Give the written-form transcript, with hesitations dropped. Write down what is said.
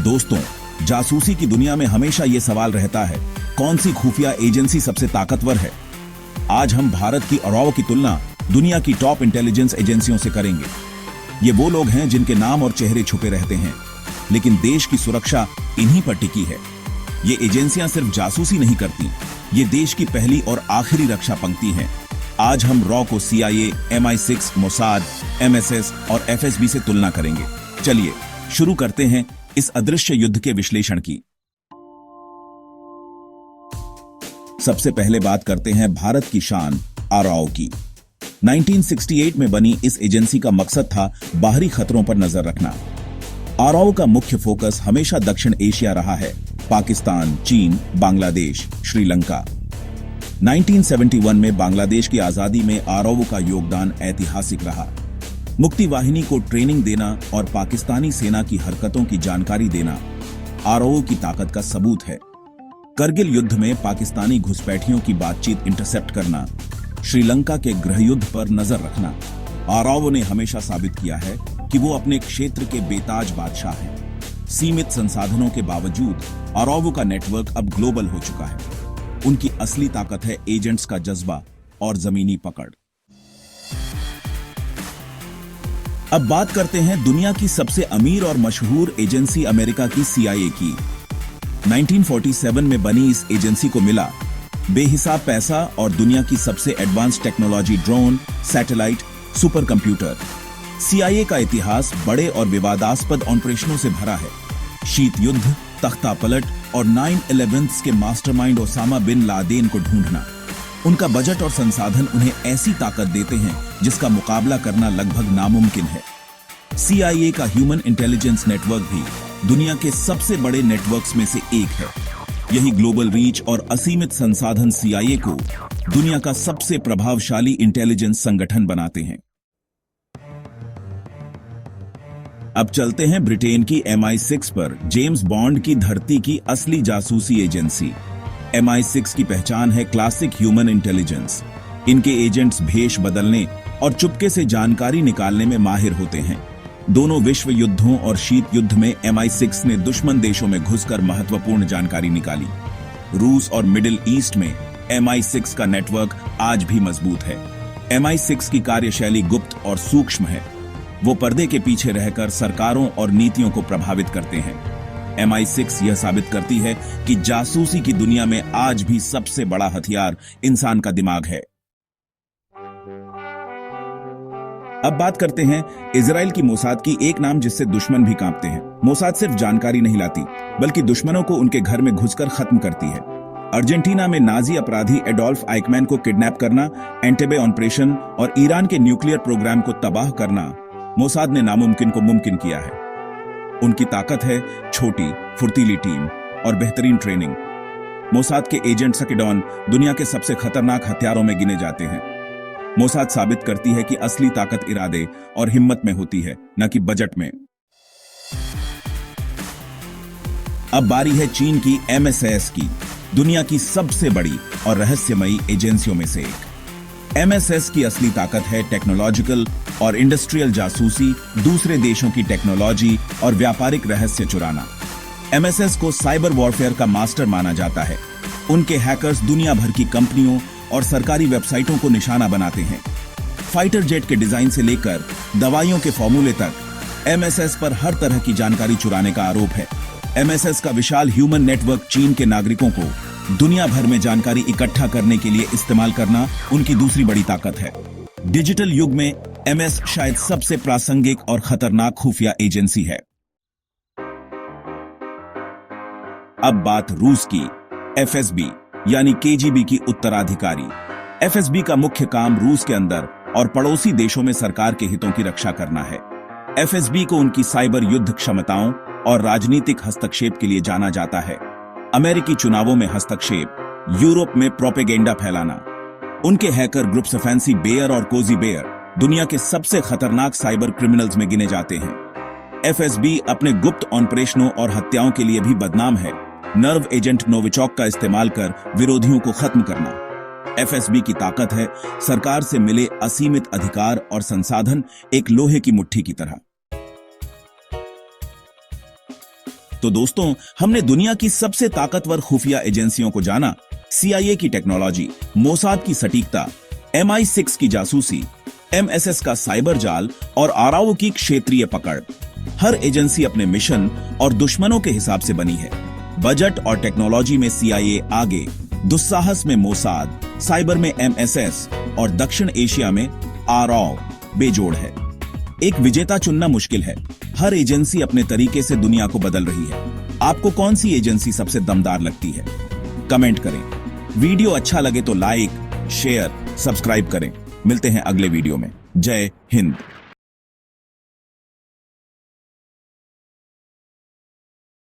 दोस्तों, जासूसी की दुनिया में हमेशा ये सवाल रहता है, कौन सी खुफिया एजेंसी सबसे ताकतवर है। आज हम भारत की और की तुलना दुनिया की टॉप इंटेलिजेंस एजेंसियों से करेंगे। ये वो लोग हैं जिनके नाम और चेहरे छुपे रहते हैं, लेकिन देश की सुरक्षा इन्हीं पर टिकी है। ये एजेंसियां सिर्फ जासूसी नहीं करती, ये देश की पहली और आखिरी रक्षा पंक्ति हैं। आज हम रॉ को CIA, MI6, मोसाद, MSS और FSB से तुलना करेंगे। चलिए शुरू करते हैं इस अदृश्य युद्ध के विश्लेषण की। सबसे पहले बात करते हैं भारत की शान आरओ की। 1968 में बनी इस एजेंसी का मकसद था बाहरी खतरों पर नजर रखना। आरओ का मुख्य फोकस हमेशा दक्षिण एशिया रहा है, पाकिस्तान, चीन, बांग्लादेश, श्रीलंका। 1971 में बांग्लादेश की आजादी में आरओ का योगदान ऐतिहासिक रहा। मुक्ति वाहिनी को ट्रेनिंग देना और पाकिस्तानी सेना की हरकतों की जानकारी देना आरओ की ताकत का सबूत है। करगिल युद्ध में पाकिस्तानी घुसपैठियों की बातचीत इंटरसेप्ट करना, श्रीलंका के गृहयुद्ध पर नजर रखना। आरओ ने हमेशा साबित किया है कि वो अपने क्षेत्र के बेताज बादशाह हैं। सीमित संसाधनों के बावजूद आरओ का नेटवर्क अब ग्लोबल हो चुका है। उनकी असली ताकत है एजेंट्स का जज्बा और जमीनी पकड़। अब बात करते हैं दुनिया की सबसे अमीर और मशहूर एजेंसी अमेरिका की CIA की। 1947 में बनी इस एजेंसी को मिला बेहिसाब पैसा और दुनिया की सबसे advance technology, drone, satellite, super computer. CIA का इतिहास बड़े और विवादास्पद ऑपरेशनों से भरा है। शीत युद्ध, तख्ता पलट और 9/11 के मास्टरमाइंड ओसामा बिन लादेन को ढूंढना। उनका बजट और संसाधन उन्हें ऐसी ताकत देते हैं जिसका मुकाबला करना लगभग नामुमकिन है। CIA का ह्यूमन इंटेलिजेंस नेटवर्क भी दुनिया के सबसे बड़े नेटवर्क्स में से एक है। यही ग्लोबल रीच और असीमित संसाधन CIA को दुनिया का सबसे प्रभावशाली इंटेलिजेंस संगठन बनाते हैं। अब चलते हैं ब्रिटेन की MI6 पर, जेम्स बॉन्ड की धरती की असली जासूसी एजेंसी। MI6 की पहचान है क्लासिक ह्यूमन इंटेलिजेंस। इनके एजेंट्स भेष बदलने और चुपके से जानकारी निकालने में माहिर होते हैं। दोनों विश्व युद्धों और शीत युद्ध में MI6 ने दुश्मन देशों में घुसकर महत्वपूर्ण जानकारी निकाली। रूस और मिडिल ईस्ट में MI6 का नेटवर्क आज भी मजबूत है। MI6 की कार्यशैली गुप्त और सूक्ष्म है। वो पर्दे के पीछे रहकर सरकारों और नीतियों को प्रभावित करते हैं। MI6 यह साबित करती है कि जासूसी की दुनिया में आज भी सबसे बड़ा हथियार इंसान का दिमाग है। अब बात करते हैं इजराइल की मोसाद की, एक नाम जिससे दुश्मन भी कांपते हैं। मोसाद सिर्फ जानकारी नहीं लाती, बल्कि दुश्मनों को उनके घर में घुसकर खत्म करती है। अर्जेंटीना में नाजी अपराधी एडोल्फ आइकमैन को किडनैप करना, एंटेबे ऑपरेशन और ईरान के न्यूक्लियर प्रोग्राम को तबाह करना मोसाद ने नामुमकिन को मुमकिन किया है। उनकी ताकत है छोटी, फुर्तीली टीम और बेहतरीन ट्रेनिंग। मोसाद के एजेंट सकेडॉन दुनिया के सबसे खतरनाक हथियारों में गिने जाते हैं। मोसाद साबित करती है कि असली ताकत इरादे और हिम्मत में होती है, न कि बजट में। अब बारी है चीन की MSS की, दुनिया की सबसे बड़ी और रहस्यमयी एजेंसियों में से एक। MSS की असली ताकत है टेक्नोलॉजिकल और इंडस्ट्रियल जासूसी, दूसरे देशों की टेक्नोलॉजी और व्यापारिक रहस्य चुराना। MSS को साइबर वॉरफेयर का मास्टर माना जाता है। उनके हैकर्स दुनिया भर की कंपनियों और सरकारी वेबसाइटों को निशाना बनाते हैं। फाइटर जेट के डिजाइन से लेकर दवाइयों के फॉर्मूले तक MSS पर हर तरह की जानकारी चुराने का आरोप है। MSS का विशाल ह्यूमन नेटवर्क चीन के नागरिकों को दुनिया भर में जानकारी इकट्ठा करने के लिए इस्तेमाल करना उनकी दूसरी बड़ी ताकत है। डिजिटल युग में MS शायद सबसे प्रासंगिक और खतरनाक खुफिया एजेंसी है। अब बात रूस की, FSB यानी KGB की उत्तराधिकारी। FSB का मुख्य काम रूस के अंदर और पड़ोसी देशों में सरकार के हितों की रक्षा करना है। FSB को उनकी साइबर युद्ध क्षमताओं और राजनीतिक हस्तक्षेप के लिए जाना जाता है। अमेरिकी चुनावों में हस्तक्षेप, यूरोप में प्रोपेगेंडा फैलाना। उनके हैकर ग्रुप सफेंसी बेयर और कोजी बेयर दुनिया के सबसे खतरनाक साइबर क्रिमिनल्स में गिने जाते हैं। FSB अपने गुप्त ऑपरेशनों और हत्याओं के लिए भी बदनाम है। नर्व एजेंट नोविचॉक का इस्तेमाल कर विरोधियों को खत्म करना। FSB की ताकत है सरकार से मिले असीमित अधिकार और संसाधन एक लोहे की मुट्ठी की तरह। तो दोस्तों, हमने दुनिया की सबसे ताकतवर खुफिया एजेंसियों को जाना। CIA की टेक्नोलॉजी, मोसाद की सटीकता, MI6 की जासूसी, MSS का साइबर जाल और आरओ की क्षेत्रीय पकड़। हर एजेंसी अपने मिशन और दुश्मनों के हिसाब से बनी है। बजट और टेक्नोलॉजी में CIA आगे, दुस्साहस में मोसाद, साइबर में MSS और दक्षिण एशिया में आरओ बेजोड़ है। एक विजेता चुनना मुश्किल है। हर एजेंसी अपने तरीके से दुनिया को बदल रही है। आपको कौन सी एजेंसी सबसे दमदार लगती है? कमेंट करें। वीडियो अच्छा लगे तो लाइक, शेयर, सब्सक्राइब करें। मिलते हैं अगले वीडियो में। जय हिंद।